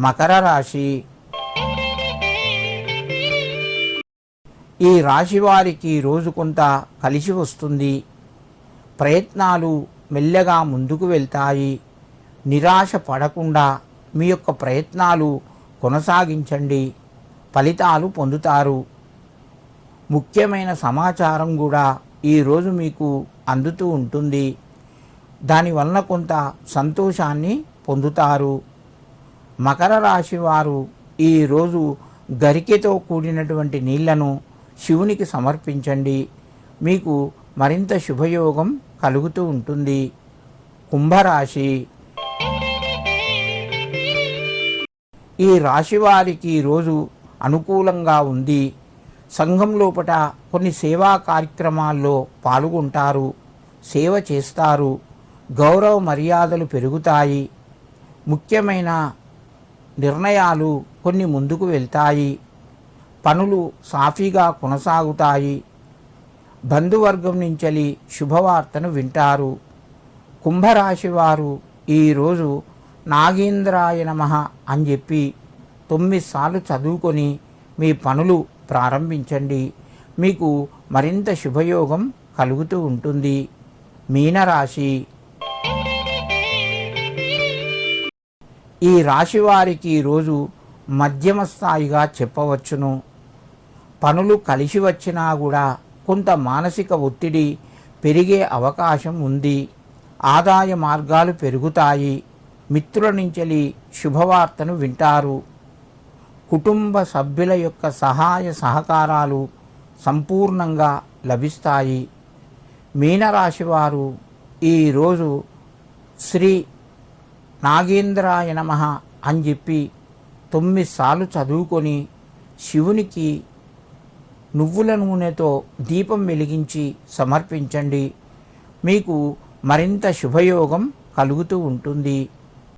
మకర రాశి. ఈ రాశి వారికి రోజు కొంత కలిసి వస్తుంది. ప్రయత్నాలు మెల్లగా ముందుకు వెళ్తాయి. నిరాశ పడకుండా మీ యొక్క ప్రయత్నాలు కొనసాగించండి. ఫలితాలు పొందుతారు. ముఖ్యమైన సమాచారం కూడా ఈరోజు మీకు అందుతూ ఉంటుంది. దానివల్ల కొంత సంతోషాన్ని పొందుతారు. మకర రాశి వారు ఈరోజు గరికెతో కూడినటువంటి నీళ్లను శివునికి సమర్పించండి. మీకు మరింత శుభయోగం కలుగుతూ ఉంటుంది. కుంభరాశి. ఈ రాశి వారికి రోజు అనుకూలంగా ఉంది. సంఘం లోపట కొన్ని సేవా కార్యక్రమాల్లో పాల్గొంటారు. సేవ చేస్తారు. గౌరవ మర్యాదలు పెరుగుతాయి. ముఖ్యమైన నిర్ణయాలు కొన్ని ముందుకు వెళ్తాయి. పనులు సాఫీగా కొనసాగుతాయి. బంధువర్గం నుంచి శుభవార్తను వింటారు. కుంభరాశి వారు ఈరోజు నాగేంద్రాయ నమః అని చెప్పి 9 సార్లు చదువుకొని మీ పనులు ప్రారంభించండి. మీకు మరింత శుభయోగం కలుగుతూ ఉంటుంది. మీనరాశి. ఈ రాశి వారికి రోజు మధ్యమ స్థాయిగా చెప్పవచ్చును. పనులు కలిసి వచ్చినా కూడా కొంత మానసిక ఒత్తిడి పెరిగే అవకాశం ఉంది. ఆదాయ మార్గాలు పెరుగుతాయి. మిత్రుల నుంచి శుభవార్తను వింటారు. కుటుంబ సభ్యుల యొక్క సహాయ సహకారాలు సంపూర్ణంగా లభిస్తాయి. మీనరాశి వారు ఈరోజు శ్రీ నాగేంద్రాయ నమః అని చెప్పి 9 సార్లు చదువుకొని శివునికి నువ్వుల నూనెతో దీపం వెలిగించి సమర్పించండి. మీకు మరింత శుభయోగం కలుగుతూ ఉంటుంది.